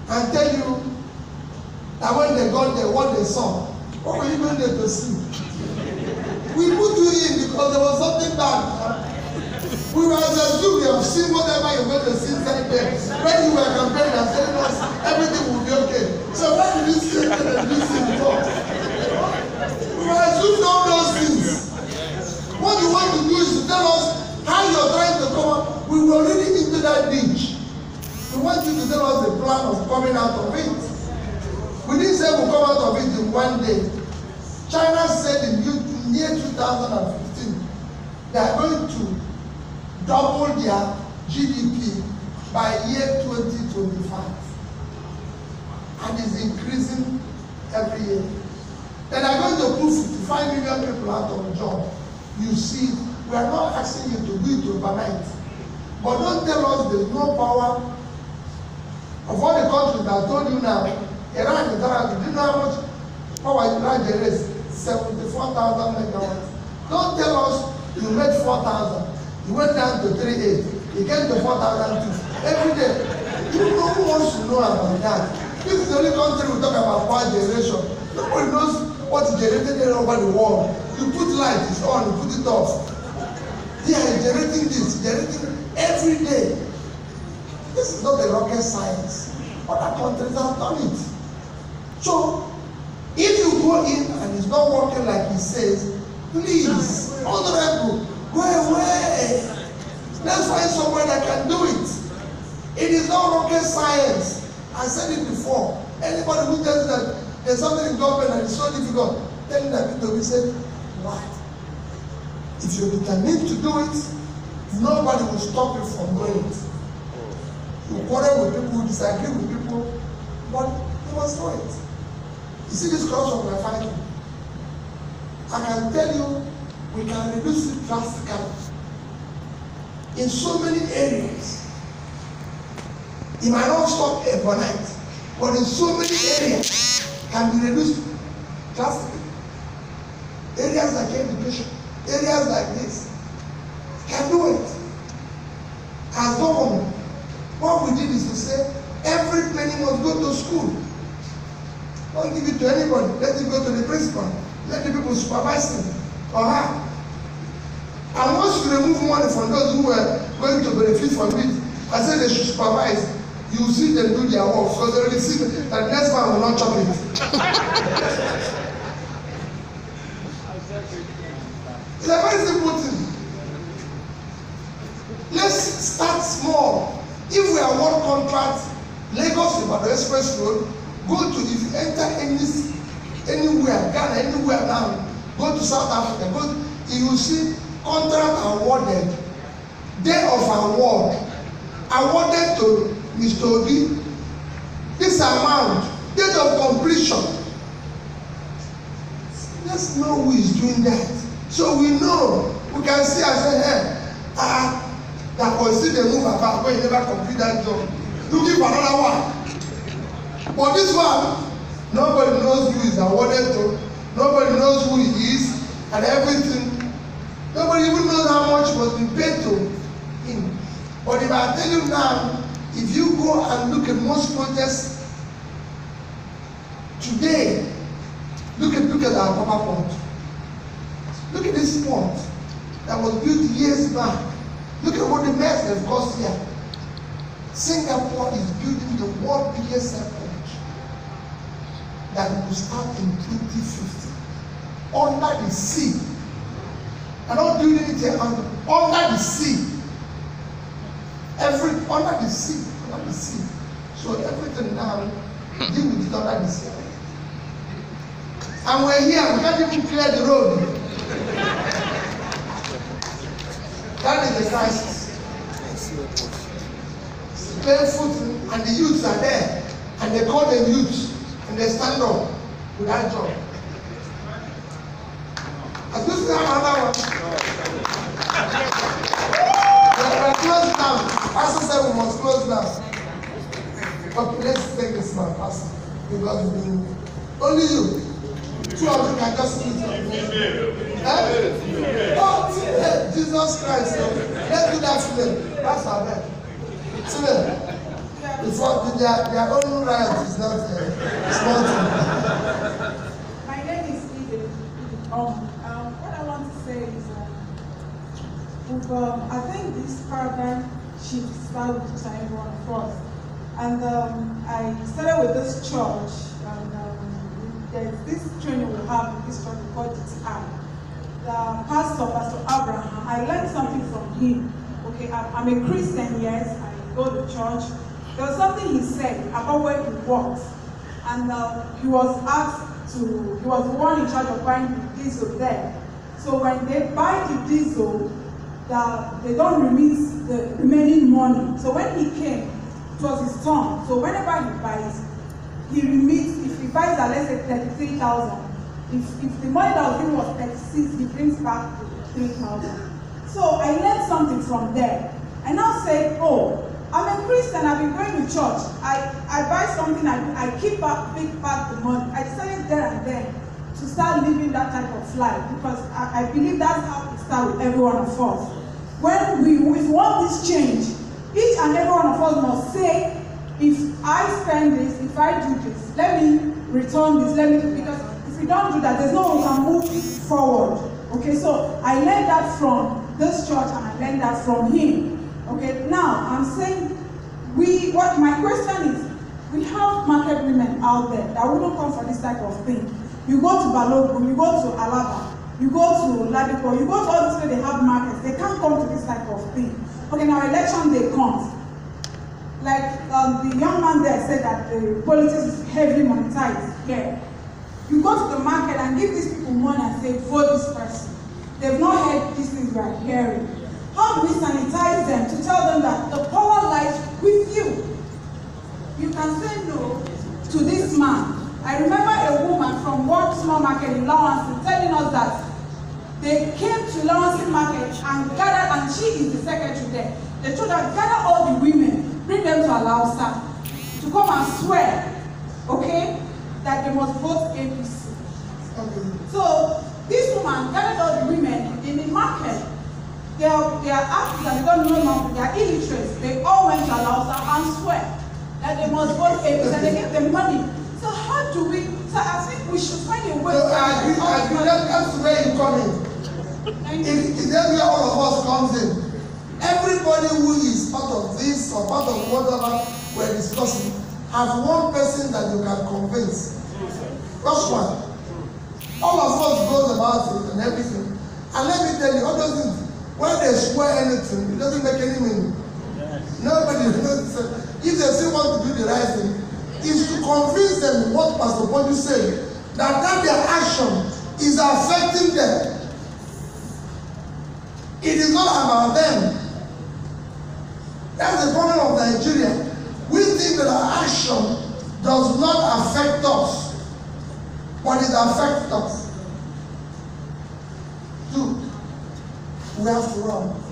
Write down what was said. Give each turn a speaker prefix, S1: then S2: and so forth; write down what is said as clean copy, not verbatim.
S1: and tell you that when they got there, what they saw, what were you going there to see? We put you in because there was something bad. We were assumed we have seen whatever you're going to see inside there. When you were campaigning and telling us everything will be okay. So why did you see anything that you see before? We were assumed all those things. What you want to do is to tell us how you're trying to come up. We were already into that ditch. We want you to tell us the plan of coming out of it. We didn't say we'll come out of it in one day. China said in year 2015, they are going to double their GDP by year 2025. And it's increasing every year. Then are going to put 55 million people out of a job. You see, we are not asking you to do it overnight. But don't tell us there's no power of all the countries that I told you now. Iran is around. Do you know how much power Iran generates? 74,000 megawatts. Don't tell us you made 4,000. You went down to 3.8. You came to 4,002. Every day. You know who wants to know about that. This is the only country we talk about power generation. Nobody knows what is generated all over the world. You put light, it's on, you put it off. They are generating this, generating every day. This is not a rocket science. Other countries have done it. So, if you go in and it's not working like he says, please, honorable, go away. Let's find someone that can do it. It is not rocket science. I said it before. Anybody who tells that there's something in government and it's so difficult, tell them that to be said, why? If you're determined to do it, nobody will stop you from doing it. You quarrel with people, you disagree with people, but you must do it. You see this cross of my fighting? I can tell you, we can reduce it drastically. In so many areas, it might not stop overnight, but in so many areas, can be reduced drastically. Areas like education, areas like this, can do it. As government, what we did is to say, every penny must go to school. Don't give it to anybody. Let it go to the principal. Let the people supervise him or her. And once you remove money from those who were going to benefit from it, I said they should supervise. You see them do their work, so they will see that next man will not chop it. It's a very simple thing. Let's start small. If we award contracts, Lagos Ibadan Express Road, go to, if you enter anywhere, Ghana, anywhere now, go to South Africa, you will see contract awarded, day of award, awarded to Mr. Obi, this amount, date of completion. Let's know who is doing that. So we know, we can see and say, hey, that was still the move about when you never complete that job. Looking for another one. But this one, nobody knows who is awarded to, nobody knows who he is, and everything. Nobody even knows how much was being paid to him. But if I tell you now, if you go and look at most projects today, look at our Papa Pond. Look at this pond that was built years back. Look at what the mess they've caused here. Singapore is building the world's biggest airport that will start in 2050 under the sea. I'm not building it here under the sea. Under the sea. So everything now deal with it under the sea. And we're here, we can't even clear the road. That is the crisis. Barefoot, and the youths are there, and they call them youths, and they stand up with that job. Has this been another one? We're closed now. Pastor said we must close now. Okay, let's take this now, Pastor. Because only you. Two of you can just meet Oh, Jesus Christ. Let's do that today. Pastor, amen. Today. Before their own right is not small thing.
S2: My name is Eden. What I want to say is I think this paradigm shift started with everyone of us. And I started with this church, and there's this training we have in this church called DTI. The pastor, Pastor Abraham, I learned something from him. Okay, I'm a Christian, yes, I go to church. There was something he said about where he works, and he was asked to, he was the one in charge of buying the diesel there. So when they buy the diesel, they don't release the remaining money. So when he came, it was his turn. So whenever he buys, he remits. If he buys at let's say 33,000, if the money that was given was 36, he brings back 3,000. So I learned something from there. I now said, oh, I'm a Christian, I've been going to church. I buy something, I keep back the money. I decided there and then to start living that type of life, because I believe that's how it starts with every one of us. When we want this change, each and every one of us must say, if I spend this, if I do this, let me return this, because if we don't do that, there's no way we can move forward. Okay, so I learned that from this church and I learned that from him. Okay, now I'm saying what my question is, we have market women out there that wouldn't come for this type of thing. You go to Balogun, you go to Alaba, you go to Ladipo, you go to all these where they have markets, they can't come to this type of thing. Okay, now election day comes. Like the young man there said that the politics is heavily monetized here. You go to the market and give these people money and say, vote this person. They've not heard these things we are hearing. How do we sanitize them to tell them that the power lies with you? You can say no to this man. I remember a woman from one small market in Lawansi telling us that they came to Lawansi market and gathered, and she is the secretary there. They told her, gather all the women, bring them to Alausa to come and swear, okay, that they must vote APC. Okay. So this woman gathered all the women in the market. They are active and they don't know nothing, they are illiterate. They all went to Alausa and swear that they must vote APC, and they get the money. So how do we, so I think we should find a way.
S1: So I agree, that's where you come in. If that's where all of us comes in. Everybody who is part of this or part of whatever we're discussing have one person that you can convince. First one. All of us goes about it and everything. And let me tell you, all those things, when they swear anything, it doesn't make any meaning. Nobody knows. If they still want to do the right thing, is to convince them what Pastor Bonju said, that their action is affecting them. It is not about them. That's the problem of Nigeria. We think that our action does not affect us, but it affects us. Two, we have to run.